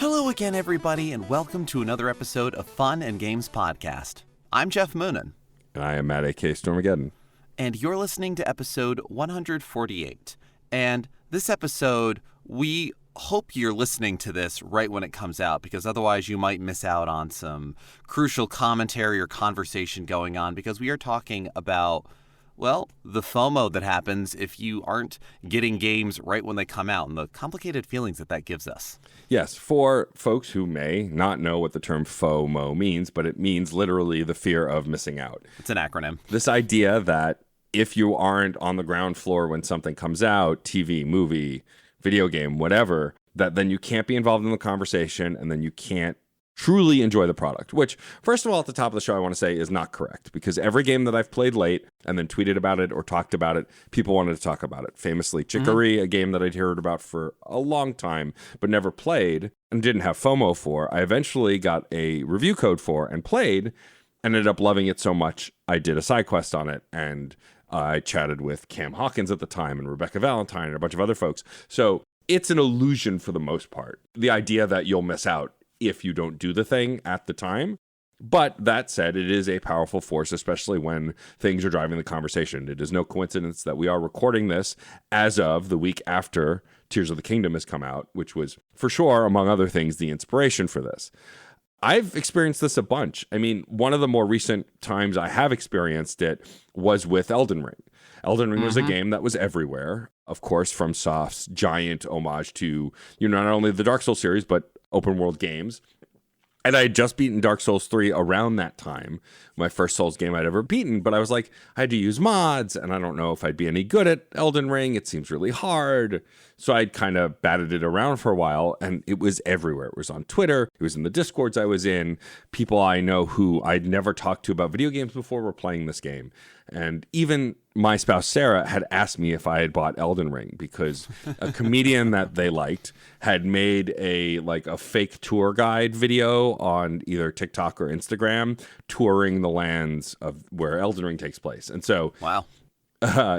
Hello again, everybody, and welcome to another episode of Fun and Games Podcast. I'm Geoff Moonen. And I am Matt A.K. Stormageddon. And you're listening to episode 148. And this episode, we hope you're listening to this right when it comes out, because otherwise you might miss out on some crucial commentary or conversation going on, because we are talking about, well, the FOMO that happens if you aren't getting games right when they come out and the complicated feelings that gives us. Yes, for folks who may not know what the term FOMO means, but it means literally the fear of missing out. It's an acronym. This idea that if you aren't on the ground floor when something comes out, TV, movie, video game, whatever, that then you can't be involved in the conversation and then you can't truly enjoy the product, which, first of all, at the top of the show, I want to say is not correct, because every game that I've played late and then tweeted about it or talked about it, people wanted to talk about it. Famously, Chicory, a game that I'd heard about for a long time, but never played and didn't have FOMO for, I eventually got a review code for and played and ended up loving it so much, I did a side quest on it, and I chatted with Cam Hawkins at the time and Rebecca Valentine and a bunch of other folks. So it's an illusion for the most part, the idea that you'll miss out if you don't do the thing at the time. But that said, it is a powerful force, especially when things are driving the conversation. It is no coincidence that we are recording this as of the week after Tears of the Kingdom has come out, which was, for sure, among other things, the inspiration for this. I've experienced this a bunch. I mean, one of the more recent times I have experienced it was with Elden Ring. Elden Ring was a game that was everywhere, of course, from Soft's giant homage to, not only the Dark Souls series, but open world games. And I had just beaten Dark Souls 3 around that time, my first Souls game I'd ever beaten, but I was like, I had to use mods, and I don't know if I'd be any good at Elden Ring. It seems really hard. So I'd kind of batted it around for a while, and it was everywhere. It was on Twitter. It was in the Discords I was in. People I know who I'd never talked to about video games before were playing this game. And even my spouse, Sarah, had asked me if I had bought Elden Ring, because a comedian that they liked had made a fake tour guide video on either TikTok or Instagram touring the lands of where Elden Ring takes place. And so wow.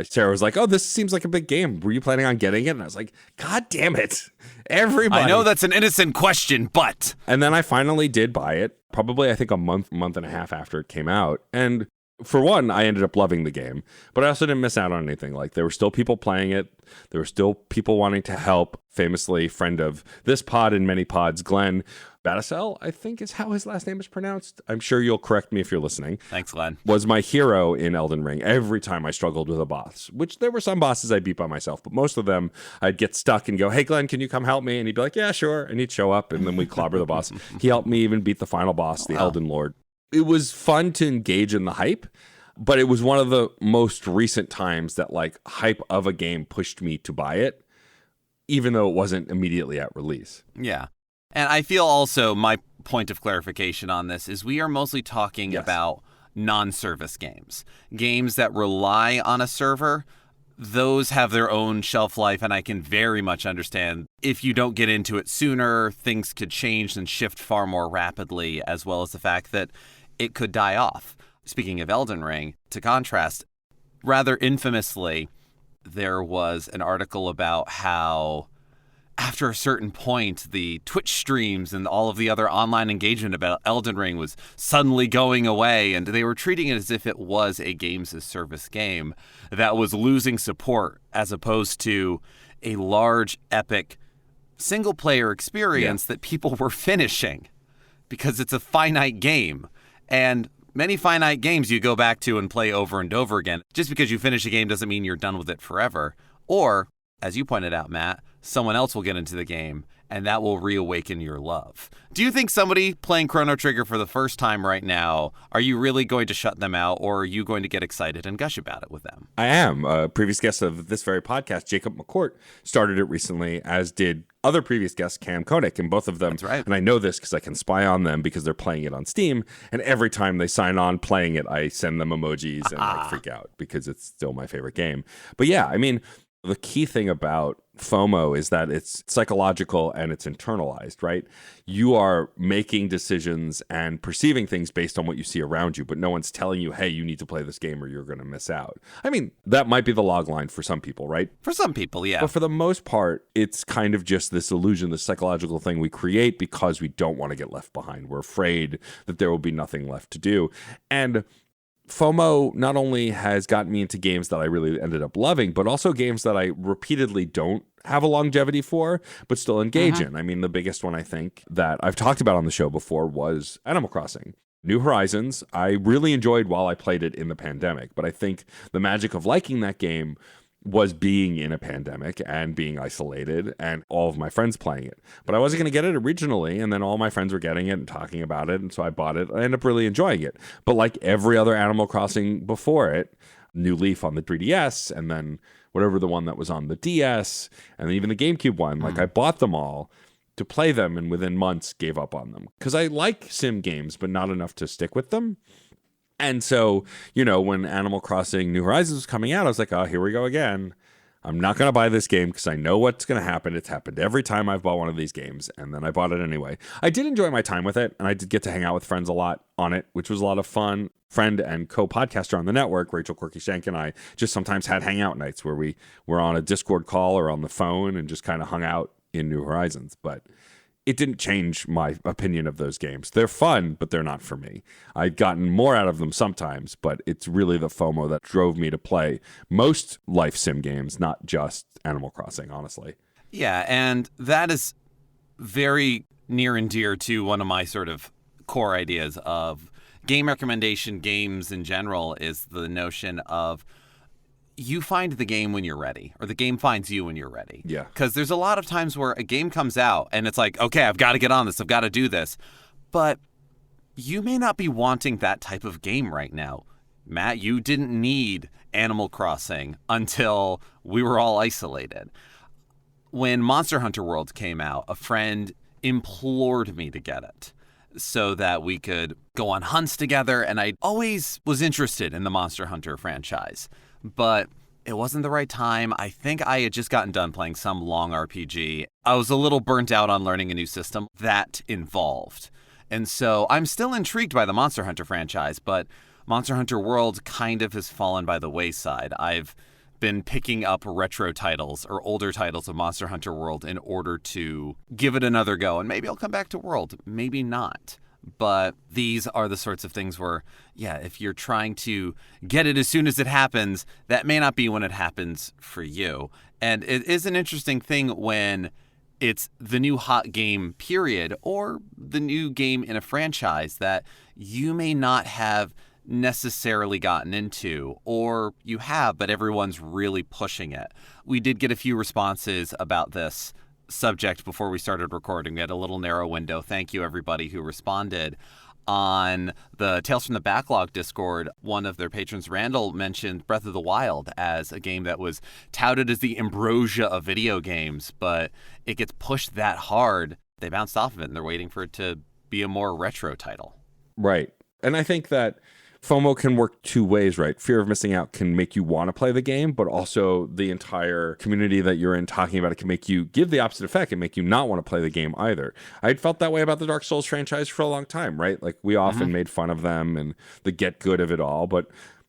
Sarah was like, oh, this seems like a big game. Were you planning on getting it? And I was like, God damn it. Everybody. I know that's an innocent question, but. And then I finally did buy it, probably I think a month and a half after it came out. And for one, I ended up loving the game, but I also didn't miss out on anything. Like, there were still people playing it. There were still people wanting to help. Famously, friend of this pod and many pods, Glenn Battisell, I think is how his last name is pronounced. I'm sure you'll correct me if you're listening. Thanks, Glenn. Was my hero in Elden Ring every time I struggled with a boss, which there were some bosses I beat by myself, but most of them I'd get stuck and go, hey, Glenn, can you come help me? And he'd be like, yeah, sure. And he'd show up, and then we'd clobber the boss. He helped me even beat the final boss, the Elden Lord. It was fun to engage in the hype, but it was one of the most recent times that hype of a game pushed me to buy it, even though it wasn't immediately at release. Yeah. And I feel also my point of clarification on this is we are mostly talking about non-service games. Games that rely on a server, those have their own shelf life, and I can very much understand if you don't get into it sooner, things could change and shift far more rapidly, as well as the fact that it could die off. Speaking of Elden Ring, to contrast, rather infamously, there was an article about how after a certain point, the Twitch streams and all of the other online engagement about Elden Ring was suddenly going away, and they were treating it as if it was a games as service game that was losing support, as opposed to a large, epic, single-player experience that people were finishing, because it's a finite game. And many finite games you go back to and play over and over again. Just because you finish a game doesn't mean you're done with it forever. Or, as you pointed out, Matt, someone else will get into the game, and that will reawaken your love. Do you think somebody playing Chrono Trigger for the first time right now, are you really going to shut them out, or are you going to get excited and gush about it with them? I am. A previous guest of this very podcast, Jacob McCourt, started it recently, as did other previous guests, Cam Koenig, and both of them. That's right. And I know this because I can spy on them because they're playing it on Steam, and every time they sign on playing it, I send them emojis and freak out because it's still my favorite game. But yeah, I mean, the key thing about FOMO is that it's psychological and it's internalized, right? You are making decisions and perceiving things based on what you see around you, but no one's telling you, hey, you need to play this game or you're going to miss out. I mean, that might be the log line for some people, right? For some people, yeah. But for the most part, it's kind of just this illusion, this psychological thing we create because we don't want to get left behind. We're afraid that there will be nothing left to do. And FOMO not only has gotten me into games that I really ended up loving, but also games that I repeatedly don't have a longevity for, but still engage in. I mean, the biggest one I think that I've talked about on the show before was Animal Crossing. New Horizons, I really enjoyed while I played it in the pandemic, but I think the magic of liking that game was being in a pandemic and being isolated and all of my friends playing it. But I wasn't going to get it originally, and then all my friends were getting it and talking about it, and so I bought it. I ended up really enjoying it. But like every other Animal Crossing before it, New Leaf on the 3DS, and then whatever the one that was on the DS, and then even the GameCube one, like I bought them all to play them, and within months gave up on them. Because I like sim games, but not enough to stick with them. And so, you know, when Animal Crossing New Horizons was coming out, I was like, oh, here we go again. I'm not going to buy this game because I know what's going to happen. It's happened every time I've bought one of these games, and then I bought it anyway. I did enjoy my time with it, and I did get to hang out with friends a lot on it, which was a lot of fun. Friend and co-podcaster on the network, Rachel Quirky Shank, and I just sometimes had hangout nights where we were on a Discord call or on the phone and just kind of hung out in New Horizons. But it didn't change my opinion of those games. They're fun, but they're not for me. I've gotten more out of them sometimes, but it's really the FOMO that drove me to play most life sim games, not just Animal Crossing, honestly. Yeah, and that is very near and dear to one of my sort of core ideas of game recommendation, games in general, is the notion of you find the game when you're ready, or the game finds you when you're ready. Yeah. Because there's a lot of times where a game comes out and it's like, okay, I've got to get on this. I've got to do this. But you may not be wanting that type of game right now. Matt, you didn't need Animal Crossing until we were all isolated. When Monster Hunter World came out, a friend implored me to get it so that we could go on hunts together. And I always was interested in the Monster Hunter franchise. But it wasn't the right time. I think I had just gotten done playing some long RPG. I was a little burnt out on learning a new system that involved. And so I'm still intrigued by the Monster Hunter franchise, but Monster Hunter World kind of has fallen by the wayside. I've been picking up retro titles or older titles of Monster Hunter World in order to give it another go. And maybe I'll come back to World, maybe not. But these are the sorts of things where, yeah, if you're trying to get it as soon as it happens, that may not be when it happens for you. And it is an interesting thing when it's the new hot game period or the new game in a franchise that you may not have necessarily gotten into, or you have, but everyone's really pushing it. We did get a few responses about this subject before we started recording. We had a little narrow window. Thank you, everybody who responded. On the Tales from the Backlog Discord, one of their patrons, Randall, mentioned Breath of the Wild as a game that was touted as the ambrosia of video games, but it gets pushed that hard, they bounced off of it, and they're waiting for it to be a more retro title. Right. And I think that FOMO can work two ways, right? Fear of missing out can make you want to play the game, but also the entire community that you're in talking about it can make you give the opposite effect and make you not want to play the game either. I'd felt that way about the Dark Souls franchise for a long time, right? Like we often made fun of them and the get good of it all, but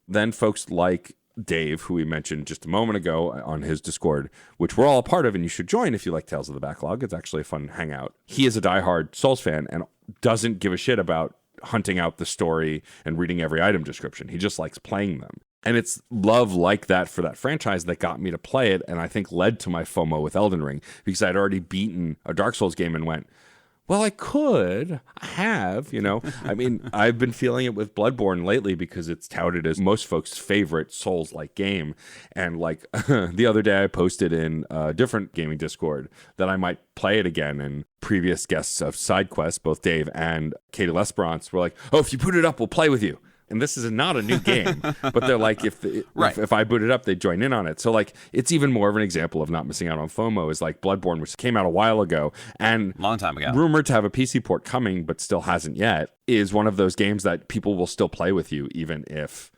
then folks like Dave, who we mentioned just a moment ago on his Discord, which we're all a part of and you should join if you like Tales of the Backlog. It's actually a fun hangout. He is a diehard Souls fan and doesn't give a shit about hunting out the story and reading every item description. He just likes playing them. And it's love like that for that franchise that got me to play it, and I think led to my FOMO with Elden Ring, because I'd already beaten a Dark Souls game and went, well, I have, you know. I mean, I've been feeling it with Bloodborne lately because it's touted as most folks' favorite Souls-like game. And like the other day I posted in a different gaming Discord that I might play it again. And previous guests of SideQuest, both Dave and Katie Lesperance, were like, oh, if you boot it up, we'll play with you. And this is not a new game, but they're like, if I boot it up, they join in on it. So like, it's even more of an example of not missing out on FOMO is like Bloodborne, which came out a while ago and long time ago, rumored to have a PC port coming, but still hasn't yet, is one of those games that people will still play with you, even if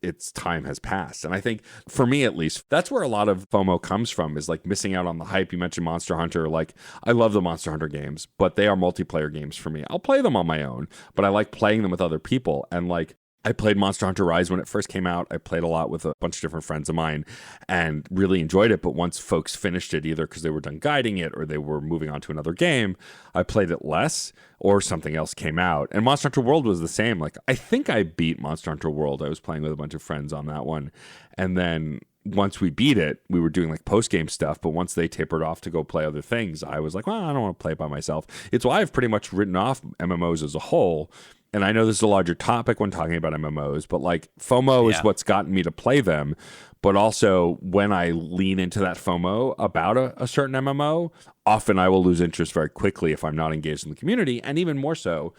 its time has passed. And I think for me, at least, that's where a lot of FOMO comes from, is like missing out on the hype. You mentioned Monster Hunter. Like, I love the Monster Hunter games, but they are multiplayer games for me. I'll play them on my own, but I like playing them with other people. And like, I played Monster Hunter Rise when it first came out. I played a lot with a bunch of different friends of mine and really enjoyed it. But once folks finished it, either because they were done guiding it or they were moving on to another game, I played it less, or something else came out. And Monster Hunter World was the same. Like, I think I beat Monster Hunter World. I was playing with a bunch of friends on that one. And then once we beat it, we were doing like post-game stuff. But once they tapered off to go play other things, I was like, well, I don't want to play by myself. It's why I've pretty much written off MMOs as a whole. And I know this is a larger topic when talking about MMOs, but like FOMO is what's gotten me to play them. But also when I lean into that FOMO about a certain MMO, often I will lose interest very quickly if I'm not engaged in the community. And even more so,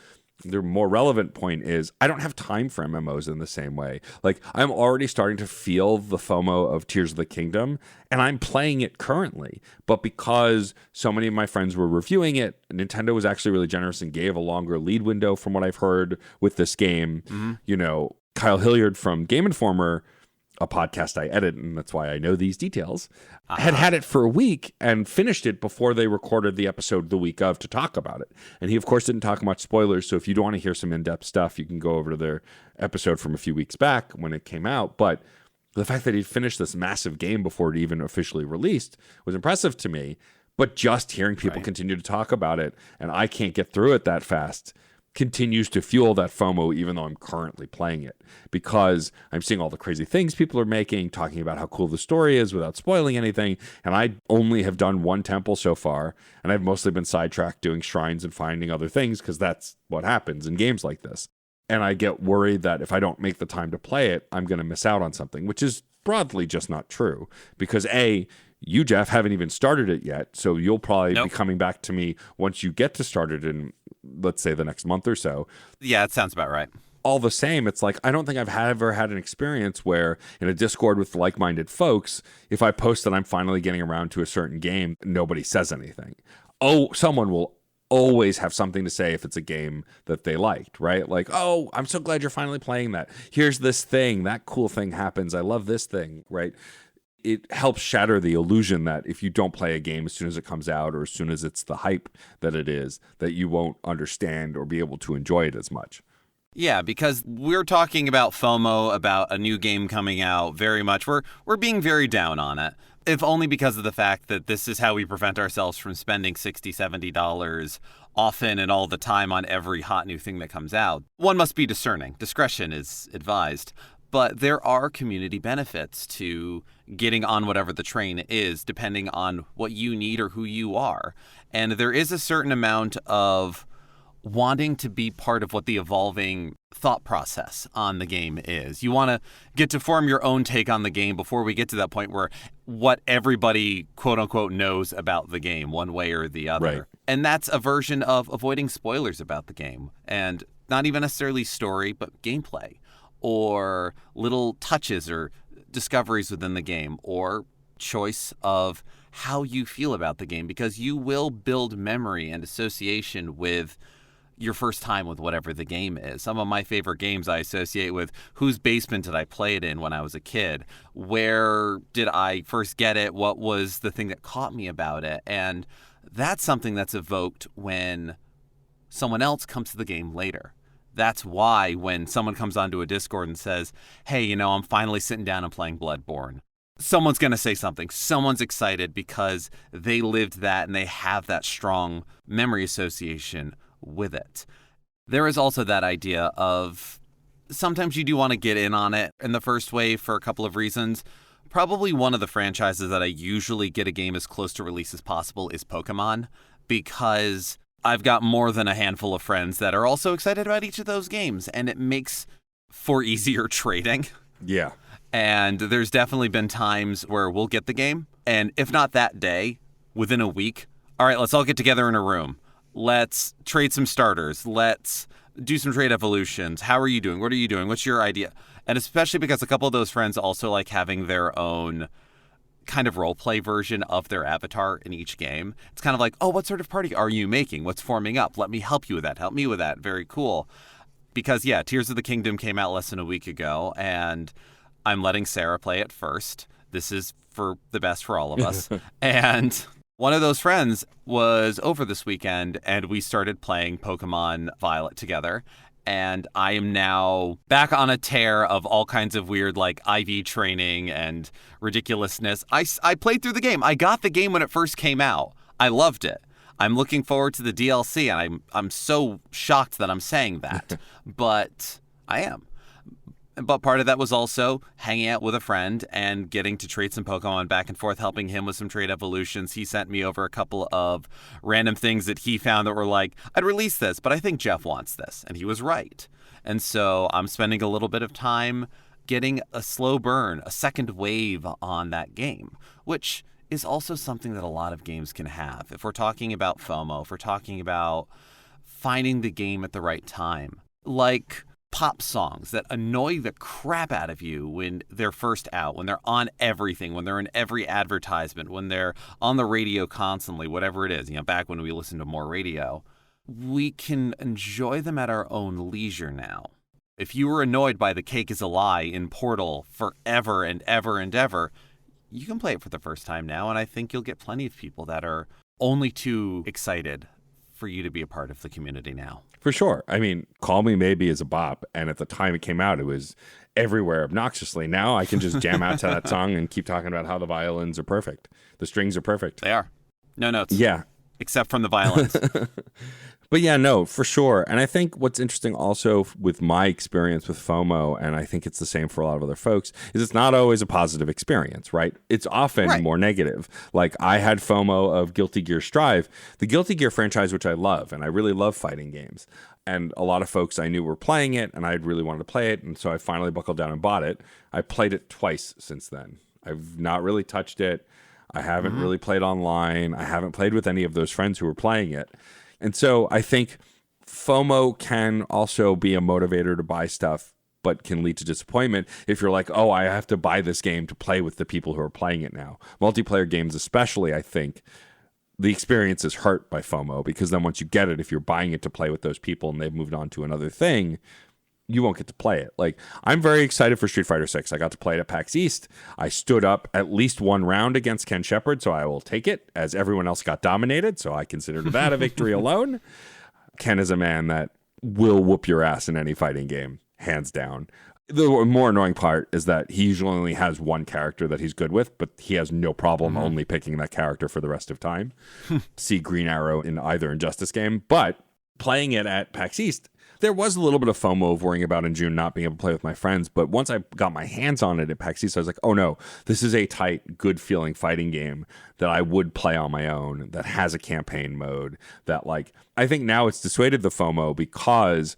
the more relevant point is I don't have time for MMOs in the same way. Like, I'm already starting to feel the FOMO of Tears of the Kingdom, and I'm playing it currently. But because so many of my friends were reviewing it, Nintendo was actually really generous and gave a longer lead window from what I've heard with this game. Mm-hmm. You know, Kyle Hilliard from Game Informer, a podcast I edit, and that's why I know these details, had it for a week and finished it before they recorded the episode the week of to talk about it. And he, of course, didn't talk much spoilers, so if you don't want to hear some in-depth stuff, you can go over to their episode from a few weeks back when it came out. But the fact that he finished this massive game before it even officially released was impressive to me. But just hearing people continue to talk about it, and I can't get through it that fast, continues to fuel that FOMO, even though I'm currently playing it, because I'm seeing all the crazy things people are making, talking about how cool the story is without spoiling anything. And I only have done one temple so far, and I've mostly been sidetracked doing shrines and finding other things, because that's what happens in games like this. And I get worried that if I don't make the time to play it, I'm going to miss out on something, which is broadly just not true. Because you, Geoff, haven't even started it yet, so you'll probably be coming back to me once you get to start it in, let's say, the next month or so. Yeah, that sounds about right. All the same, it's like, I don't think I've ever had an experience where in a Discord with like-minded folks, if I post that I'm finally getting around to a certain game, nobody says anything. Oh, someone will always have something to say if it's a game that they liked, right? Like, oh, I'm so glad you're finally playing that. Here's this thing. That cool thing happens. I love this thing, right? It helps shatter the illusion that if you don't play a game as soon as it comes out, or as soon as it's the hype that it is, that you won't understand or be able to enjoy it as much. Yeah, because we're talking about FOMO, about a new game coming out very much. We're being very down on it, if only because of the fact that this is how we prevent ourselves from spending $60, $70 often and all the time on every hot new thing that comes out. One must be discerning. Discretion is advised. But there are community benefits to getting on whatever the train is, depending on what you need or who you are. And there is a certain amount of wanting to be part of what the evolving thought process on the game is. You want to get to form your own take on the game before we get to that point where what everybody, quote unquote, knows about the game one way or the other. Right. And that's a version of avoiding spoilers about the game. And not even necessarily story, but gameplay, or little touches or discoveries within the game, or choice of how you feel about the game, because you will build memory and association with your first time with whatever the game is. Some of my favorite games I associate with whose basement did I play it in when I was a kid? Where did I first get it? What was the thing that caught me about it? And that's something that's evoked when someone else comes to the game later. That's why when someone comes onto a Discord and says, hey, I'm finally sitting down and playing Bloodborne, someone's going to say something. Someone's excited because they lived that and they have that strong memory association with it. There is also that idea of sometimes you do want to get in on it in the first wave for a couple of reasons. Probably one of the franchises that I usually get a game as close to release as possible is Pokemon, because I've got more than a handful of friends that are also excited about each of those games, and it makes for easier trading. Yeah. And there's definitely been times where we'll get the game, and if not that day, within a week, all right, let's all get together in a room. Let's trade some starters. Let's do some trade evolutions. How are you doing? What are you doing? What's your idea? And especially because a couple of those friends also like having their own kind of role play version of their avatar in each game. It's kind of like, oh, what sort of party are you making? What's forming up? Let me help you with that. Help me with that. Very cool. Because, yeah, Tears of the Kingdom came out less than a week ago, and I'm letting Sarah play it first. This is for the best for all of us. And one of those friends was over this weekend, and we started playing Pokemon Violet together. And I am now back on a tear of all kinds of weird, like, IV training and ridiculousness. I played through the game. I got the game when it first came out. I loved it. I'm looking forward to the DLC, and I'm so shocked that I'm saying that. But I am. But part of that was also hanging out with a friend and getting to trade some Pokemon back and forth, helping him with some trade evolutions. He sent me over a couple of random things that he found that were like, I'd release this, but I think Geoff wants this. And he was right. And so I'm spending a little bit of time getting a slow burn, a second wave on that game, which is also something that a lot of games can have. If we're talking about FOMO, if we're talking about finding the game at the right time, like pop songs that annoy the crap out of you when they're first out, when they're on everything, when they're in every advertisement, when they're on the radio constantly, whatever it is, back when we listened to more radio, we can enjoy them at our own leisure now. If you were annoyed by The Cake is a Lie in Portal forever and ever and ever, you can play it for the first time now, and I think you'll get plenty of people that are only too excited for you to be a part of the community now. For sure. I mean, Call Me Maybe is a bop, and at the time it came out, it was everywhere obnoxiously. Now I can just jam out to that song and keep talking about how the violins are perfect. The strings are perfect. They are. No notes. Yeah. Except from the violins. But yeah, no, for sure. And I think what's interesting also with my experience with FOMO, and I think it's the same for a lot of other folks, is it's not always a positive experience, right? It's often more negative. Like I had FOMO of Guilty Gear Strive, the Guilty Gear franchise, which I love, and I really love fighting games. And a lot of folks I knew were playing it, and I really wanted to play it. And so I finally buckled down and bought it. I played it twice since then. I've not really touched it. I haven't really played online. I haven't played with any of those friends who were playing it. And so I think FOMO can also be a motivator to buy stuff, but can lead to disappointment if you're like, oh, I have to buy this game to play with the people who are playing it now. Multiplayer games especially, I think, the experience is hurt by FOMO, because then once you get it, if you're buying it to play with those people and they've moved on to another thing, you won't get to play it. Like, I'm very excited for Street Fighter 6. I got to play it at PAX East. I stood up at least one round against Ken Shepard, so I will take it, as everyone else got dominated, so I considered that a victory alone. Ken is a man that will whoop your ass in any fighting game, hands down. The more annoying part is that he usually only has one character that he's good with, but he has no problem only picking that character for the rest of time. See Green Arrow in either Injustice game. But playing it at PAX East, there was a little bit of FOMO of worrying about in June not being able to play with my friends. But once I got my hands on it at PAX East, I was like, oh no, this is a tight, good-feeling fighting game that I would play on my own, that has a campaign mode, that, like, I think now it's dissuaded the FOMO because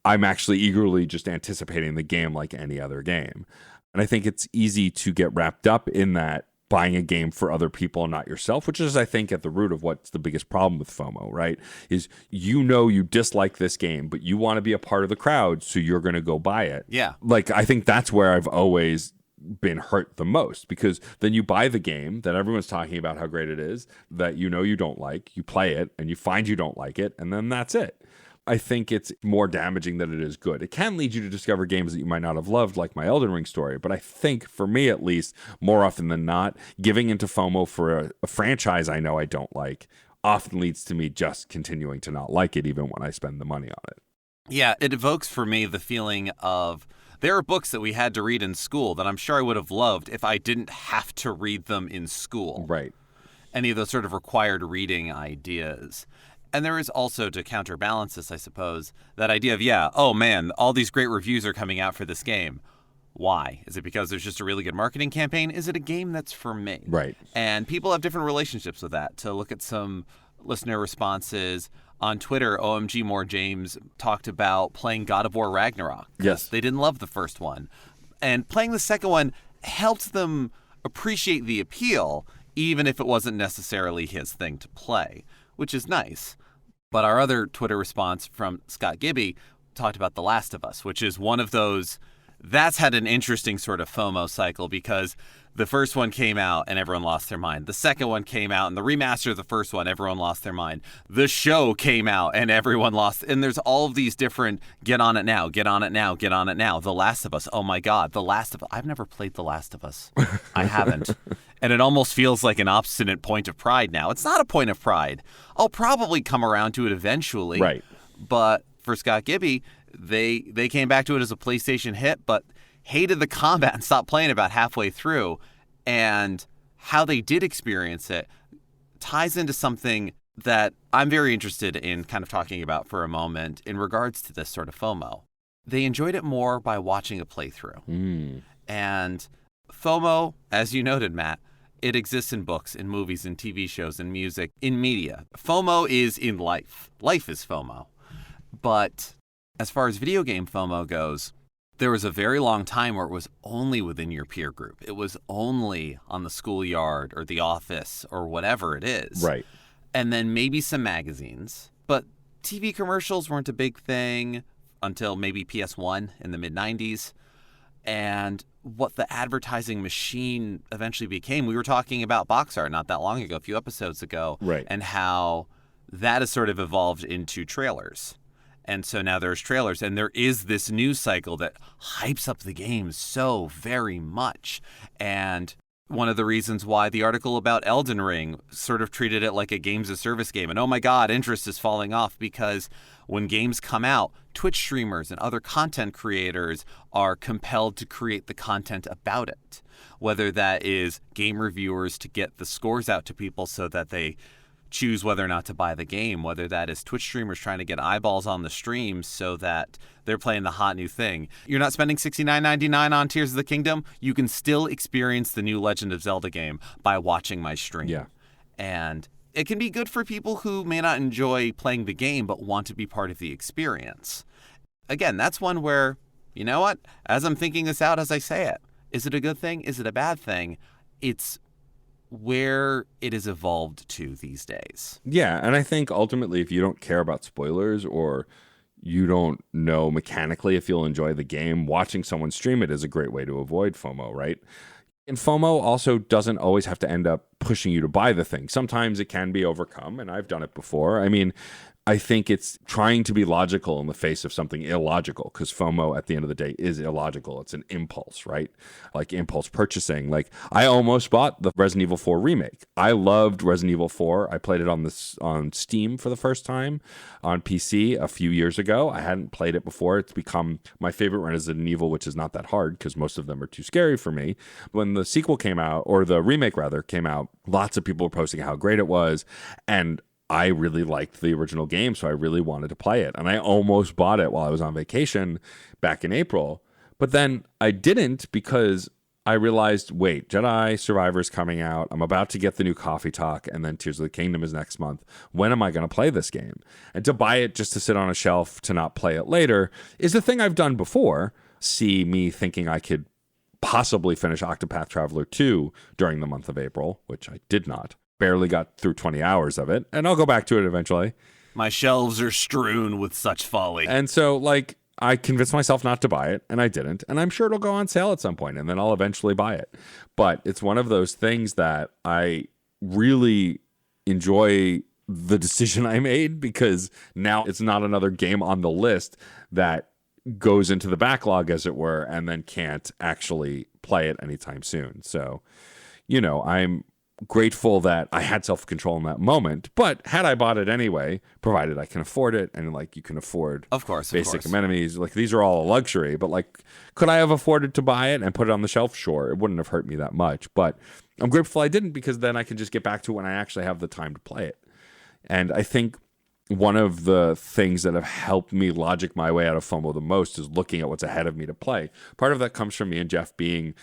I'm actually eagerly just anticipating the game like any other game. And I think it's easy to get wrapped up in that, buying a game for other people and not yourself, which is, I think, at the root of what's the biggest problem with FOMO, right? Is you dislike this game, but you want to be a part of the crowd, so you're going to go buy it. Yeah. Like, I think that's where I've always been hurt the most, because then you buy the game that everyone's talking about how great it is, that you don't like, you play it, and you find you don't like it, and then that's it. I think it's more damaging than it is good. It can lead you to discover games that you might not have loved, like my Elden Ring story. But I think, for me at least, more often than not, giving into FOMO for a franchise I know I don't like often leads to me just continuing to not like it, even when I spend the money on it. Yeah, it evokes for me the feeling of, there are books that we had to read in school that I'm sure I would have loved if I didn't have to read them in school. Right. Any of those sort of required reading ideas. And there is also, to counterbalance this, I suppose, that idea of, oh man, all these great reviews are coming out for this game. Why? Is it because there's just a really good marketing campaign? Is it a game that's for me? Right. And people have different relationships with that. To look at some listener responses on Twitter, OMG More James talked about playing God of War Ragnarok. Yes. They didn't love the first one. And playing the second one helped them appreciate the appeal, even if it wasn't necessarily his thing to play, which is nice. But our other Twitter response from Scott Gibby talked about The Last of Us, which is one of those that's had an interesting sort of FOMO cycle because the first one came out and everyone lost their mind. The second one came out and the remaster of the first one, everyone lost their mind. The show came out and everyone lost. And there's all of these different get on it now, get on it now, get on it now. The Last of Us. Oh my God. The Last of Us. I've never played The Last of Us. I haven't. And it almost feels like an obstinate point of pride now. It's not a point of pride. I'll probably come around to it eventually. Right. But for Scott Gibby, they came back to it as a PlayStation hit, but hated the combat and stopped playing about halfway through. And how they did experience it ties into something that I'm very interested in kind of talking about for a moment in regards to this sort of FOMO. They enjoyed it more by watching a playthrough. And FOMO, as you noted, Matt, it exists in books, in movies, in TV shows, in music, in media. FOMO is in life. Life is FOMO. But as far as video game FOMO goes, there was a very long time where it was only within your peer group. It was only on the schoolyard or the office or whatever it is. Right. And then maybe some magazines. But TV commercials weren't a big thing until maybe PS1 in the mid-90s. And what the advertising machine eventually became, we were talking about box art not that long ago, a few episodes ago. Right. And how that has sort of evolved into trailers. And so now there's trailers, and there is this news cycle that hypes up the game so very much. And one of the reasons why the article about Elden Ring sort of treated it like a games as service game. And oh my God, interest is falling off because when games come out, Twitch streamers and other content creators are compelled to create the content about it. Whether that is game reviewers to get the scores out to people so that they choose whether or not to buy the game, whether that is Twitch streamers trying to get eyeballs on the stream so that they're playing the hot new thing. You're not spending $69.99 on Tears of the Kingdom. You can still experience the new Legend of Zelda game by watching my stream. Yeah. And it can be good for people who may not enjoy playing the game but want to be part of the experience. Again, that's one where, you know what? As I'm thinking this out as I say it, is it a good thing? Is it a bad thing? It's where it has evolved to these days. Yeah, and I think ultimately if you don't care about spoilers or you don't know mechanically if you'll enjoy the game, watching someone stream it is a great way to avoid FOMO, right? And FOMO also doesn't always have to end up pushing you to buy the thing. Sometimes it can be overcome, and I've done it before. I mean, I think it's trying to be logical in the face of something illogical, because FOMO at the end of the day is illogical. It's an impulse, right? Like impulse purchasing. Like I almost bought the Resident Evil 4 remake. I loved Resident Evil 4. I played it on Steam for the first time on PC a few years ago. I hadn't played it before. It's become my favorite Resident Evil, which is not that hard because most of them are too scary for me. When the sequel came out, or the remake rather came out, lots of people were posting how great it was, and I really liked the original game, so I really wanted to play it. And I almost bought it while I was on vacation back in April. But then I didn't because I realized, wait, Jedi Survivor's coming out. I'm about to get the new Coffee Talk, and then Tears of the Kingdom is next month. When am I going to play this game? And to buy it just to sit on a shelf to not play it later is a thing I've done before. See me thinking I could possibly finish Octopath Traveler 2 during the month of April, which I did not. Barely got through 20 hours of it, and I'll go back to it eventually. My shelves are strewn with such folly. And so, like, I convinced myself not to buy it, and I didn't. And I'm sure it'll go on sale at some point, and then I'll eventually buy it. But it's one of those things that I really enjoy the decision I made, because now it's not another game on the list that goes into the backlog, as it were, and then can't actually play it anytime soon. So, you know, I'm grateful that I had self-control in that moment, but had I bought it anyway, provided I can afford it, and like you can afford of course basic amenities, like these are all a luxury, but like, could I have afforded to buy it and put it on the shelf? Sure, it wouldn't have hurt me that much, but I'm grateful I didn't, because then I can just get back to it when I actually have the time to play it. And I think one of the things that have helped me logic my way out of FOMO the most is looking at what's ahead of me to play. Part of that comes from me and Geoff being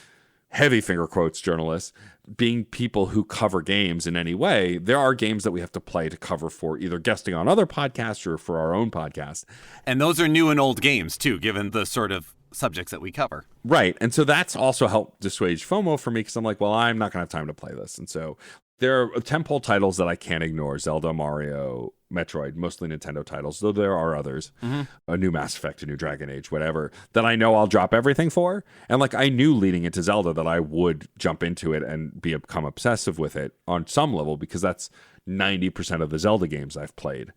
heavy finger quotes journalists, being people who cover games in any way. There are games that we have to play to cover for either guesting on other podcasts or for our own podcast. And those are new and old games too, given the sort of subjects that we cover. Right. And so that's also helped dissuade FOMO for me, because I'm like, well, I'm not going to have time to play this. And so there are tentpole titles that I can't ignore: Zelda, Mario, Metroid, mostly Nintendo titles, though there are others, a new Mass Effect, a new Dragon Age, whatever, that I know I'll drop everything for. And like I knew leading into Zelda that I would jump into it and become obsessive with it on some level, because that's 90% of the Zelda games I've played.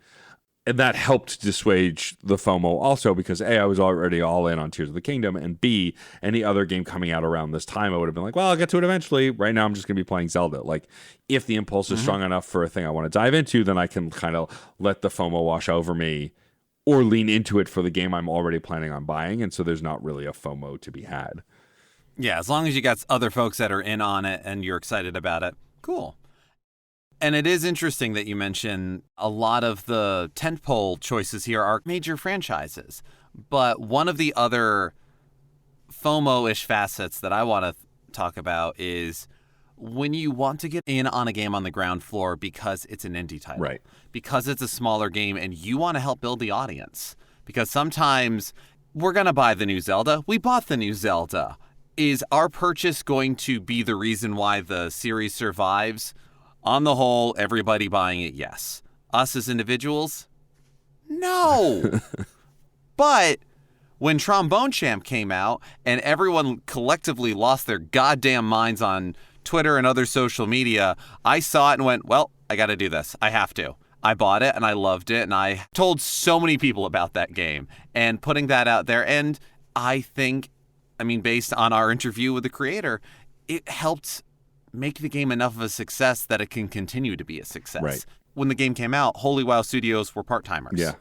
And that helped dissuade the FOMO also, because A, I was already all in on Tears of the Kingdom, and B, any other game coming out around this time, I would have been like, well, I'll get to it eventually. Right now, I'm just going to be playing Zelda. Like, if the impulse is strong enough for a thing I want to dive into, then I can kind of let the FOMO wash over me or lean into it for the game I'm already planning on buying. And so there's not really a FOMO to be had. Yeah, as long as you got other folks that are in on it and you're excited about it, cool. And it is interesting that you mention a lot of the tentpole choices here are major franchises. But one of the other FOMO-ish facets that I want to talk about is when you want to get in on a game on the ground floor because it's an indie title. Right. Because it's a smaller game and you want to help build the audience. Because sometimes we're going to buy the new Zelda. We bought the new Zelda. Is our purchase going to be the reason why the series survives? On the whole, everybody buying it, yes. Us as individuals? No. But when Trombone Champ came out and everyone collectively lost their goddamn minds on Twitter and other social media, I saw it and went, well, I got to do this. I have to. I bought it and I loved it and I told so many people about that game and putting that out there. And I think, based on our interview with the creator, it helped make the game enough of a success that it can continue to be a success. Right. When the game came out, Holy WoW Studios were part-timers. Yeah.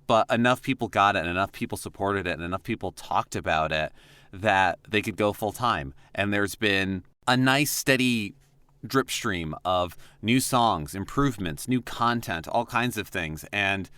But enough people got it and enough people supported it and enough people talked about it that they could go full-time. And there's been a nice steady drip stream of new songs, improvements, new content, all kinds of things. And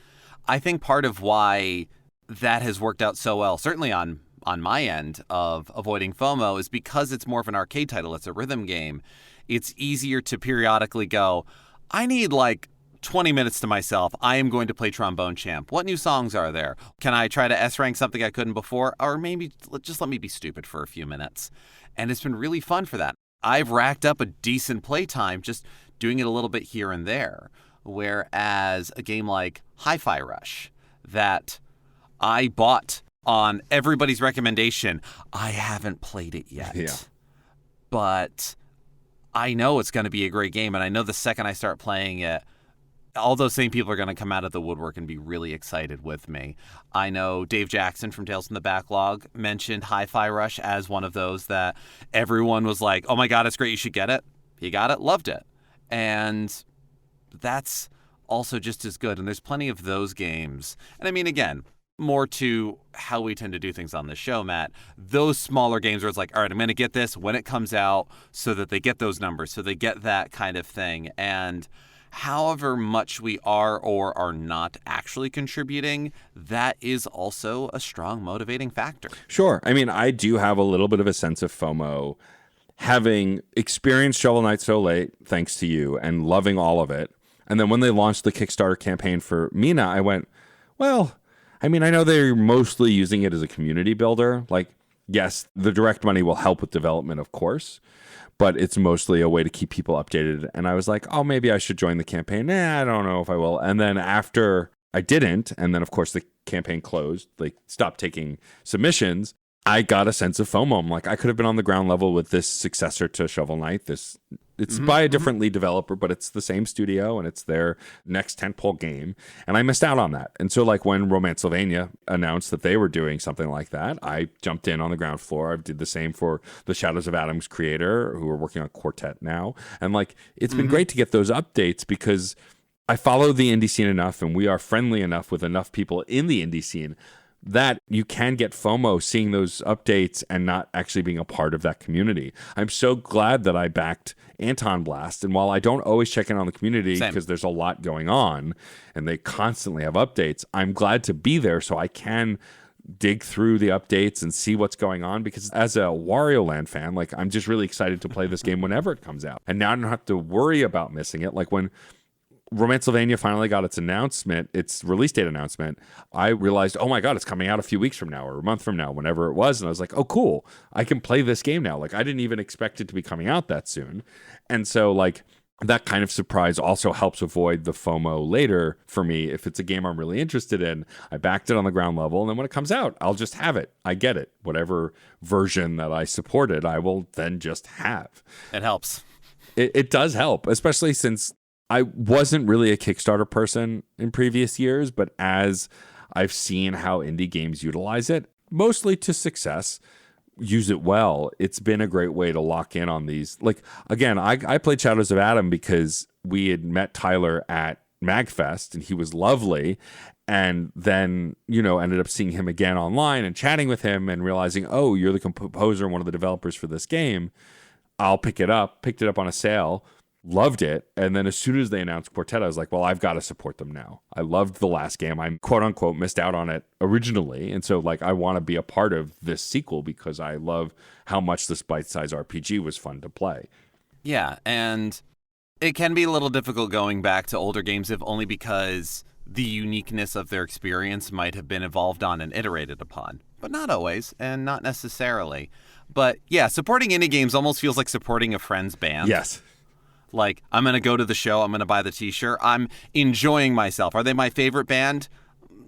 I think part of why that has worked out so well, certainly on my end of avoiding FOMO, is because it's more of an arcade title. It's a rhythm game. It's easier to periodically go, I need like 20 minutes to myself. I am going to play Trombone Champ. What new songs are there? Can I try to S-rank something I couldn't before? Or maybe just let me be stupid for a few minutes. And it's been really fun for that. I've racked up a decent playtime just doing it a little bit here and there. Whereas a game like Hi-Fi Rush that I bought on everybody's recommendation, I haven't played it yet. Yeah. But I know it's going to be a great game, and I know the second I start playing it, all those same people are going to come out of the woodwork and be really excited with me. I know Dave Jackson from Tales from the Backlog mentioned Hi-Fi Rush as one of those that everyone was like, oh my God, it's great, you should get it. He got it, loved it. And that's also just as good. And there's plenty of those games. And again, more to how we tend to do things on this show, Matt, those smaller games where it's like, all right, I'm going to get this when it comes out so that they get those numbers, so they get that kind of thing. And however much we are or are not actually contributing, that is also a strong motivating factor. Sure. I do have a little bit of a sense of FOMO, having experienced Shovel Knight so late, thanks to you, and loving all of it. And then when they launched the Kickstarter campaign for Mina, I went, well, I know they're mostly using it as a community builder. Like, yes, the direct money will help with development, of course, but it's mostly a way to keep people updated. And I was like, oh, maybe I should join the campaign. I don't know if I will. And then after I didn't, and then, of course, the campaign closed, they stopped taking submissions, I got a sense of FOMO. I'm like, I could have been on the ground level with this successor to Shovel Knight. It's by a different lead developer, but it's the same studio and it's their next tentpole game. And I missed out on that. And so like when Romancevania announced that they were doing something like that, I jumped in on the ground floor. I did the same for the Shadows of Adam's creator, who are working on Quartet now. And like, it's been great to get those updates because I follow the indie scene enough and we are friendly enough with enough people in the indie scene that you can get FOMO seeing those updates and not actually being a part of that community. I'm so glad that I backed Anton Blast. And while I don't always check in on the community because there's a lot going on and they constantly have updates, I'm glad to be there so I can dig through the updates and see what's going on, because as a Wario Land fan, like, I'm just really excited to play this game whenever it comes out. And now I don't have to worry about missing it. Like when Romancevania finally got its release date announcement, I realized, oh my God, it's coming out a few weeks from now or a month from now, whenever it was. And I was like, oh, cool, I can play this game now. Like, I didn't even expect it to be coming out that soon. And so like, that kind of surprise also helps avoid the FOMO later for me. If it's a game I'm really interested in, I backed it on the ground level, and then when it comes out, I'll just have it. I get it. Whatever version that I supported, I will then just have. It helps. It does help, especially since I wasn't really a Kickstarter person in previous years, but as I've seen how indie games utilize it, mostly to success, use it well, it's been a great way to lock in on these. Like, again, I played Shadows of Adam because we had met Tyler at MagFest and he was lovely, and then ended up seeing him again online and chatting with him and realizing, oh, you're the composer and one of the developers for this game. I'll picked it up on a sale, loved it, and then as soon as they announced Quartet, I was like, well, I've got to support them now. I loved the last game. I quote unquote missed out on it originally, and so like I want to be a part of this sequel because I love how much this bite-sized RPG was fun to play. Yeah, and it can be a little difficult going back to older games, if only because the uniqueness of their experience might have been evolved on and iterated upon, but not always and not necessarily. But yeah, supporting indie games almost feels like supporting a friend's band. Yes. Like, I'm going to go to the show, I'm going to buy the t-shirt, I'm enjoying myself. Are they my favorite band?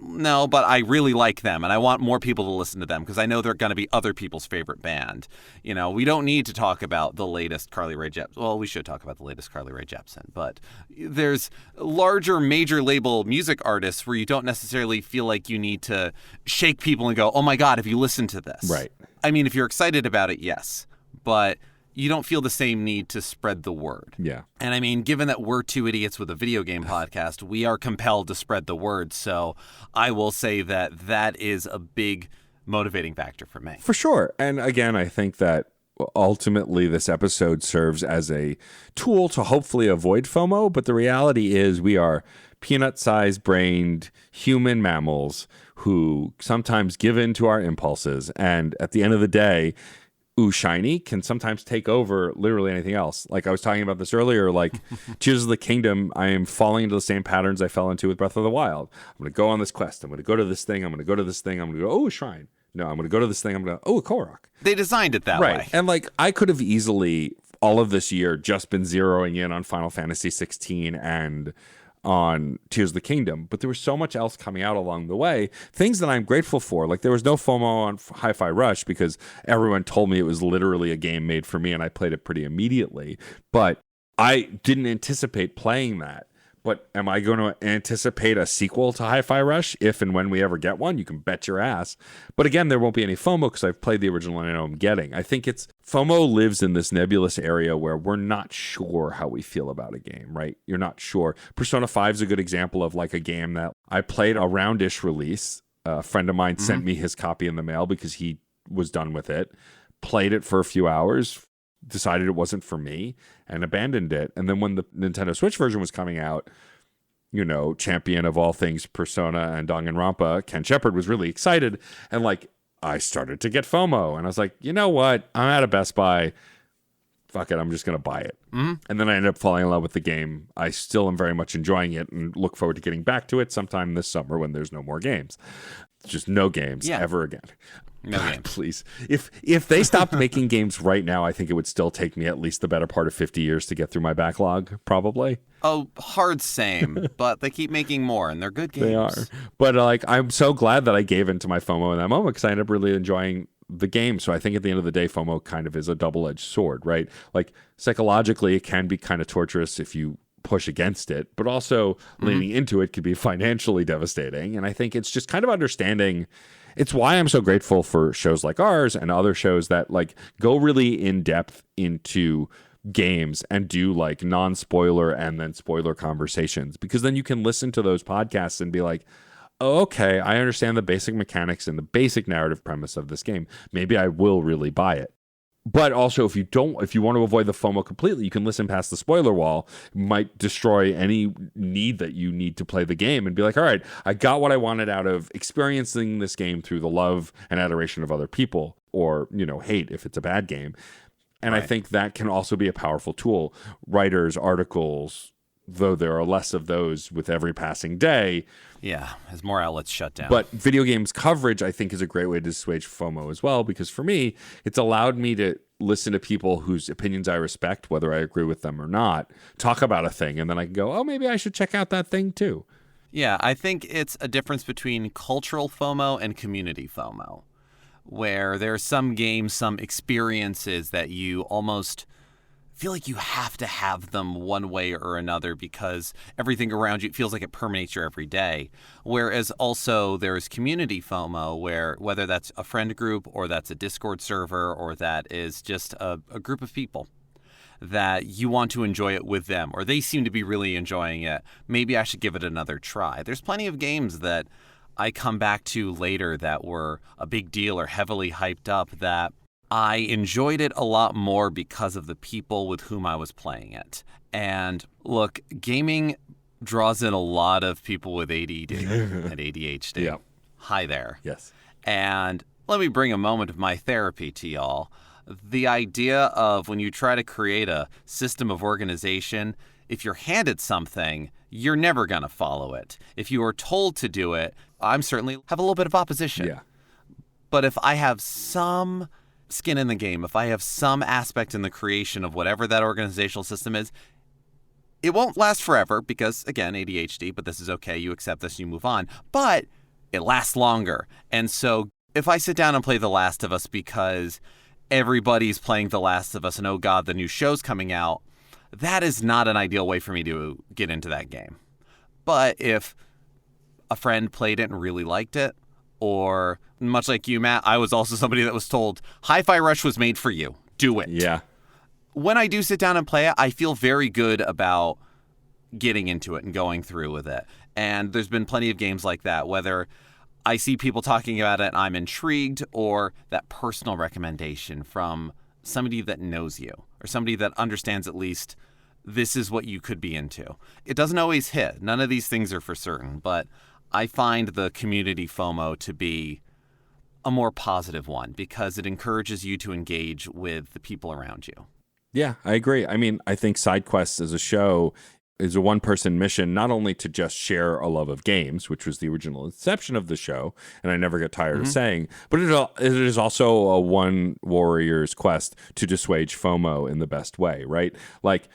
No, but I really like them, and I want more people to listen to them because I know they're going to be other people's favorite band. We don't need to talk about the latest Carly Rae Jepsen. Well, we should talk about the latest Carly Rae Jepsen, but there's larger major label music artists where you don't necessarily feel like you need to shake people and go, oh my God, have you listened to this? Right. I mean, if you're excited about it, yes, but you don't feel the same need to spread the word. Yeah. And I mean, given that we're two idiots with a video game podcast, we are compelled to spread the word. So I will say that is a big motivating factor for me. For sure. And again, I think that ultimately this episode serves as a tool to hopefully avoid FOMO. But the reality is we are peanut-sized brained human mammals who sometimes give in to our impulses. And at the end of the day, shiny can sometimes take over literally anything else. Like I was talking about this earlier, like Tears of the Kingdom, I am falling into the same patterns I fell into with Breath of the Wild. I'm going to go on this quest. I'm going to go to this thing. I'm going to go to this thing. I'm going to go, a shrine. No, I'm going to go to this thing. I'm going to, a Korok. They designed it that way. And like I could have easily all of this year just been zeroing in on Final Fantasy 16 and on Tears of the Kingdom, but there was so much else coming out along the way, things that I'm grateful for. Like there was no FOMO on Hi-Fi Rush because everyone told me it was literally a game made for me and I played it pretty immediately, but I didn't anticipate playing that. But am I going to anticipate a sequel to Hi-Fi Rush if and when we ever get one? You can bet your ass. But again, there won't be any FOMO because I've played the original and I know I'm getting. I think FOMO lives in this nebulous area where we're not sure how we feel about a game, right? You're not sure. Persona 5 is a good example of like a game that I played around-ish release. A friend of mine sent me his copy in the mail because he was done with it. Played it for a few hours, decided it wasn't for me, and abandoned it. And then when the Nintendo Switch version was coming out, champion of all things Persona and Danganronpa, Ken Shepard was really excited. And like, I started to get FOMO. And I was like, you know what? I'm at a Best Buy. Fuck it. I'm just going to buy it. Mm-hmm. And then I ended up falling in love with the game. I still am very much enjoying it and look forward to getting back to it sometime this summer when there's no more games. Just no games ever again. No games. Please. If they stopped making games right now, I think it would still take me at least the better part of 50 years to get through my backlog, probably. Oh, hard same, but they keep making more, and they're good games. They are. But like, I'm so glad that I gave into my FOMO in that moment because I ended up really enjoying the game. So I think at the end of the day, FOMO kind of is a double-edged sword, right? Like, psychologically, it can be kind of torturous if you push against it, but also leaning into it could be financially devastating. And I think it's just kind of understanding. It's why I'm so grateful for shows like ours and other shows that like go really in depth into games and do like non-spoiler and then spoiler conversations, because then you can listen to those podcasts and be like, oh, okay, I understand the basic mechanics and the basic narrative premise of this game. Maybe I will really buy it. But also, if you want to avoid the FOMO completely, you can listen past the spoiler wall. It might destroy any need that you need to play the game and be like, all right, I got what I wanted out of experiencing this game through the love and adoration of other people, or, hate if it's a bad game. And right. I think that can also be a powerful tool. Writers, articles, though there are less of those with every passing day. Yeah, as more outlets shut down. But video games coverage, I think, is a great way to assuage FOMO as well, because for me, it's allowed me to listen to people whose opinions I respect, whether I agree with them or not, talk about a thing, and then I can go, oh, maybe I should check out that thing too. Yeah, I think it's a difference between cultural FOMO and community FOMO, where there are some games, some experiences that you almost feel like you have to have them one way or another because everything around you feels like it permeates your everyday. Whereas also there's community FOMO, where whether that's a friend group or that's a Discord server or that is just a group of people that you want to enjoy it with them, or they seem to be really enjoying it. Maybe I should give it another try. There's plenty of games that I come back to later that were a big deal or heavily hyped up that I enjoyed it a lot more because of the people with whom I was playing it. And look, gaming draws in a lot of people with ADD and ADHD. Yeah. Hi there. Yes. And let me bring a moment of my therapy to y'all. The idea of when you try to create a system of organization, if you're handed something, you're never going to follow it. If you are told to do it, I'm certainly have a little bit of opposition. Yeah. But if I have some skin in the game, if I have some aspect in the creation of whatever that organizational system is, it won't last forever because, again, ADHD, but this is okay. You accept this, you move on. But it lasts longer. And so if I sit down and play The Last of Us because everybody's playing The Last of Us and, oh God, the new show's coming out, that is not an ideal way for me to get into that game. But if a friend played it and really liked it, or much like you, Matt, I was also somebody that was told, Hi-Fi Rush was made for you. Do it. Yeah. When I do sit down and play it, I feel very good about getting into it and going through with it. And there's been plenty of games like that, whether I see people talking about it and I'm intrigued, or that personal recommendation from somebody that knows you or somebody that understands at least this is what you could be into. It doesn't always hit. None of these things are for certain, but I find the community FOMO to be a more positive one because it encourages you to engage with the people around you. Yeah, I agree. I mean, I think Side Quests as a show is a one-person mission, not only to just share a love of games, which was the original inception of the show, and I never get tired of saying, but it is also a one warrior's quest to dissuade FOMO in the best way, right? Like,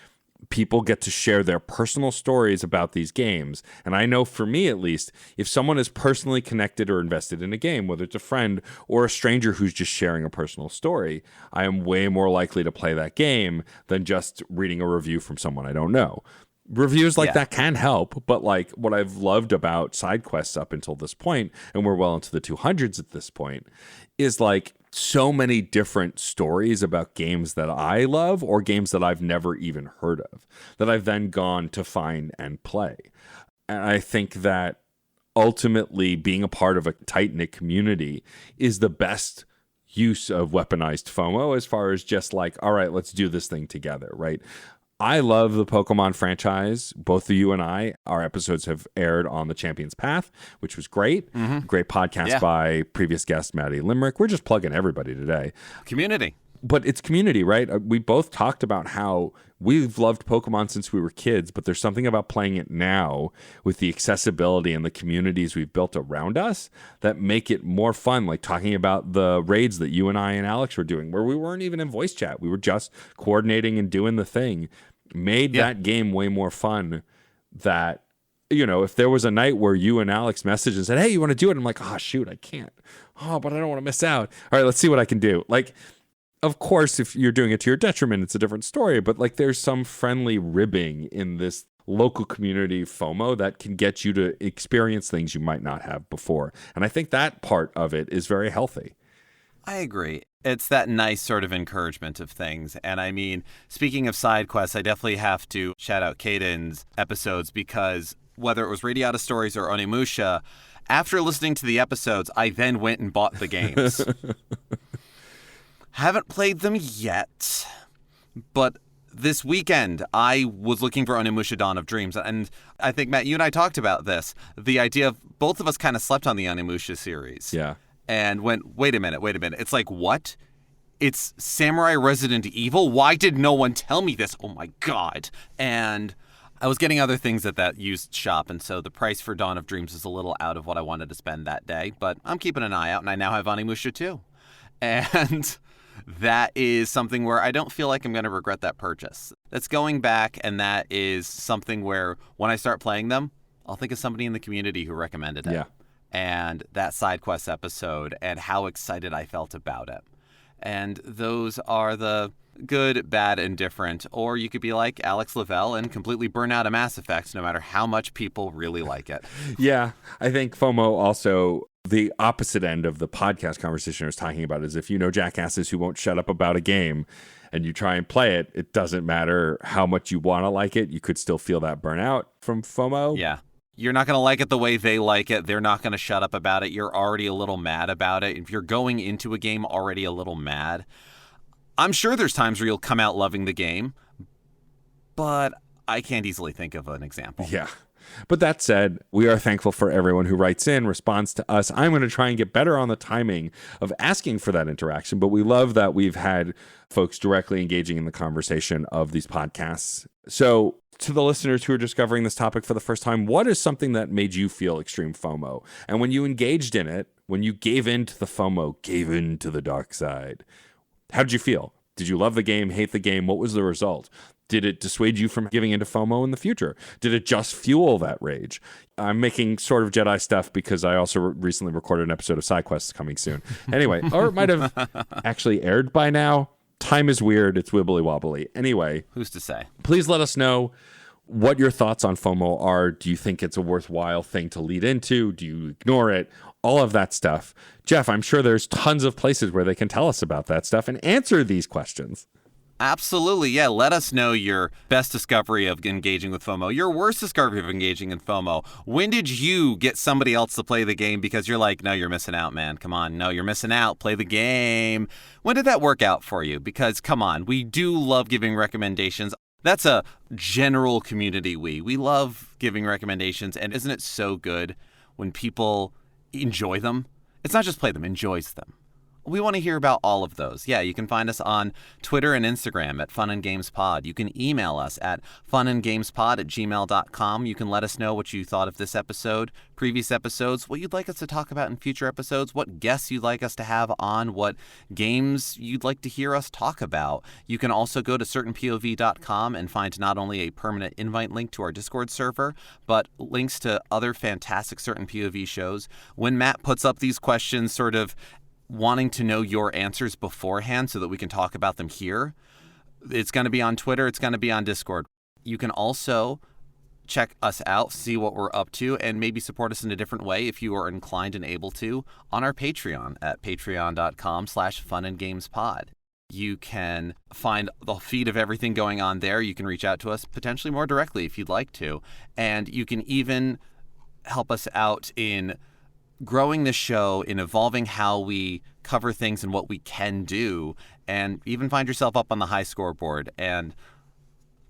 people get to share their personal stories about these games. And I know for me, at least, if someone is personally connected or invested in a game, whether it's a friend or a stranger who's just sharing a personal story, I am way more likely to play that game than just reading a review from someone I don't know. Reviews like that can help, but like what I've loved about side quests up until this point, and we're well into the 200s at this point, is like so many different stories about games that I love or games that I've never even heard of that I've then gone to find and play. And I think that ultimately being a part of a tight-knit community is the best use of weaponized FOMO as far as just like, all right, let's do this thing together, right? I love the Pokemon franchise. Both of you and I, our episodes have aired on the Champion's Path, which was great. Great podcast by previous guest Maddie Limerick. We're just plugging everybody today. Community. But it's community, right? We both talked about how we've loved Pokemon since we were kids, but there's something about playing it now with the accessibility and the communities we've built around us that make it more fun. Like talking about the raids that you and I and Alex were doing, where we weren't even in voice chat. We were just coordinating and doing the thing. Made that game way more fun. That, you know, if there was a night where you and Alex messaged and said, hey, you want to do it? I'm like, oh, shoot, I can't. Oh, but I don't want to miss out. All right, let's see what I can do. Like, of course, if you're doing it to your detriment, it's a different story. But like, there's some friendly ribbing in this local community FOMO that can get you to experience things you might not have before. And I think that part of it is very healthy. I agree. It's that nice sort of encouragement of things. And I mean, speaking of side quests, I definitely have to shout out Caden's episodes because whether it was Radiata Stories or Onimusha, after listening to the episodes, I then went and bought the games. Haven't played them yet, but this weekend I was looking for Onimusha Dawn of Dreams. And I think, Matt, you and I talked about this. The idea of both of us kind of slept on the Onimusha series. Yeah. And went, wait a minute. It's like, what? It's Samurai Resident Evil? Why did no one tell me this? Oh my God. And I was getting other things at that used shop, and so the price for Dawn of Dreams is a little out of what I wanted to spend that day, but I'm keeping an eye out, and I now have Onimusha too. And that is something where I don't feel like I'm going to regret that purchase. That's going back, and that is something where when I start playing them, I'll think of somebody in the community who recommended it. Yeah. And that side quest episode and how excited I felt about it. And those are the good, bad, and different. Or you could be like Alex Lavelle and completely burn out a Mass Effect no matter how much people really like it. Yeah, I think FOMO also, the opposite end of the podcast conversation I was talking about, is if you know jackasses who won't shut up about a game and you try and play it, it doesn't matter how much you want to like it. You could still feel that burnout from FOMO. Yeah. You're not going to like it the way they like it. They're not going to shut up about it. You're already a little mad about it. If you're going into a game already a little mad, I'm sure there's times where you'll come out loving the game, but I can't easily think of an example. Yeah. But that said, we are thankful for everyone who writes in, responds to us. I'm going to try and get better on the timing of asking for that interaction, but we love that we've had folks directly engaging in the conversation of these podcasts. So to the listeners who are discovering this topic for the first time, what is something that made you feel extreme FOMO? And when you engaged in it, when you gave in to the FOMO, gave in to the dark side, how did you feel? Did you love the game, hate the game? What was the result? Did it dissuade you from giving into FOMO in the future? Did it just fuel that rage? I'm making sort of Jedi stuff because I also recently recorded an episode of SideQuest coming soon. Anyway, or it might have actually aired by now. Time is weird. It's wibbly wobbly. Anyway. Who's to say? Please let us know what your thoughts on FOMO are. Do you think it's a worthwhile thing to lead into? Do you ignore it? All of that stuff. Geoff, I'm sure there's tons of places where they can tell us about that stuff and answer these questions. Absolutely. Yeah. Let us know your best discovery of engaging with FOMO, your worst discovery of engaging in FOMO. When did you get somebody else to play the game because you're like, no, you're missing out, man. Come on. No, you're missing out. Play the game. When did that work out for you? Because come on, we do love giving recommendations. That's a general community we love giving recommendations. And isn't it so good when people enjoy them? It's not just play them, enjoys them. We want to hear about all of those. Yeah, you can find us on Twitter and Instagram at Fun and Games Pod. You can email us at funandgamespod@gmail.com. You can let us know what you thought of this episode, previous episodes, what you'd like us to talk about in future episodes, what guests you'd like us to have on, what games you'd like to hear us talk about. You can also go to certainpov.com and find not only a permanent invite link to our Discord server, but links to other fantastic Certain POV shows. When Matt puts up these questions sort of wanting to know your answers beforehand so that we can talk about them here, it's going to be on Twitter. It's going to be on Discord. You can also check us out, see what we're up to, and maybe support us in a different way if you are inclined and able to on our Patreon at patreon.com/funandgamespod. You can find the feed of everything going on there. You can reach out to us potentially more directly if you'd like to. And you can even help us out in growing the show, in evolving how we cover things and what we can do, and even find yourself up on the high scoreboard. And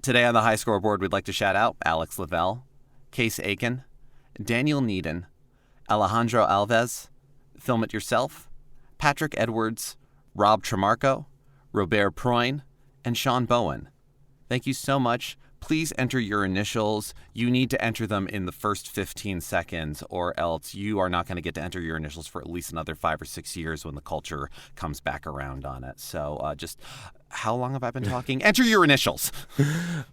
today on the high scoreboard, we'd like to shout out Alex Lavelle, Case Aiken, Daniel Needon, Alejandro Alves, Film It Yourself, Patrick Edwards, Rob Tremarco, Robert Proyne, and Sean Bowen. Thank you so much. Please enter your initials. You need to enter them in the first 15 seconds, or else you are not going to get to enter your initials for at least another 5 or 6 years when the culture comes back around on it. So just how long have I been talking? Enter your initials.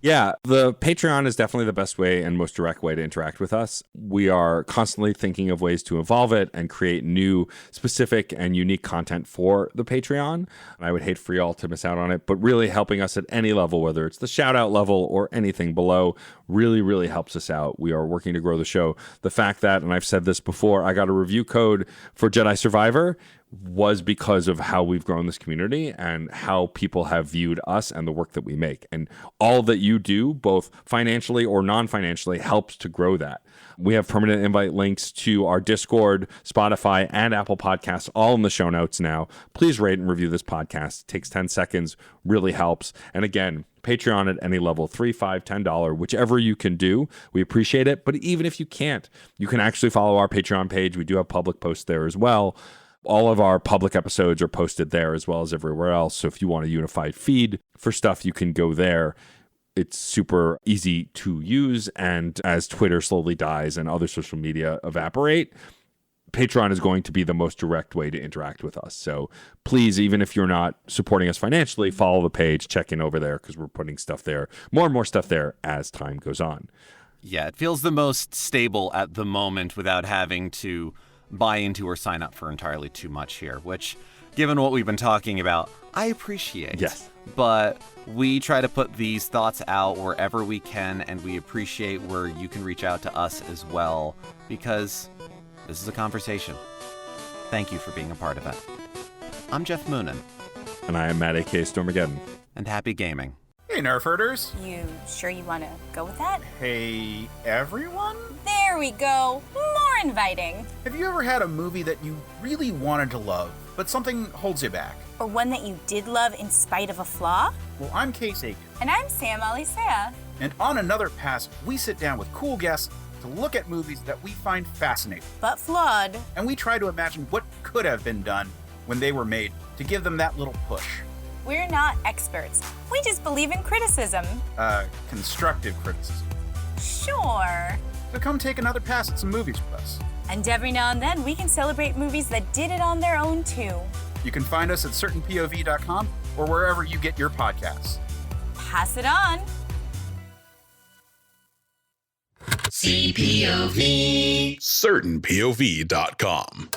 Yeah, the Patreon is definitely the best way and most direct way to interact with us. We are constantly thinking of ways to evolve it and create new, specific, and unique content for the Patreon. And I would hate for y'all to miss out on it, but really helping us at any level, whether it's the shout out level or anything below, really, really helps us out. We are working to grow the show. The fact that, and I've said this before, I got a review code for Jedi Survivor was because of how we've grown this community and how people have viewed us and the work that we make. And all that you do, both financially or non-financially, helps to grow that. We have permanent invite links to our Discord, Spotify, and Apple Podcasts, all in the show notes now. Please rate and review this podcast. It takes 10 seconds, really helps. And again, Patreon at any level, $3, $5, $10, whichever you can do. We appreciate it. But even if you can't, you can actually follow our Patreon page. We do have public posts there as well. All of our public episodes are posted there as well as everywhere else. So if you want a unified feed for stuff, you can go there. It's super easy to use. And as Twitter slowly dies and other social media evaporate, Patreon is going to be the most direct way to interact with us. So please, even if you're not supporting us financially, follow the page, check in over there, because we're putting stuff there, more and more stuff there as time goes on. Yeah, it feels the most stable at the moment without having to buy into or sign up for entirely too much here, which, given what we've been talking about, I appreciate. Yes. But we try to put these thoughts out wherever we can, and we appreciate where you can reach out to us as well, because this is a conversation. Thank you for being a part of it. I'm Geoff Moonen. And I am Matt A.K. Stormageddon. And happy gaming. Hey, Nerf herders. You sure you want to go with that? Hey, everyone. There we go. More inviting. Have you ever had a movie that you really wanted to love, but something holds you back? Or one that you did love in spite of a flaw? Well, I'm Case Aiken. And I'm Sam Alisea. And on Another Pass, we sit down with cool guests to look at movies that we find fascinating. But flawed. And we try to imagine what could have been done when they were made to give them that little push. We're not experts. We just believe in criticism. Constructive criticism. Sure. So come take another pass at some movies with us. And every now and then, we can celebrate movies that did it on their own, too. You can find us at certainpov.com or wherever you get your podcasts. Pass it on. CPOV. CertainPOV.com.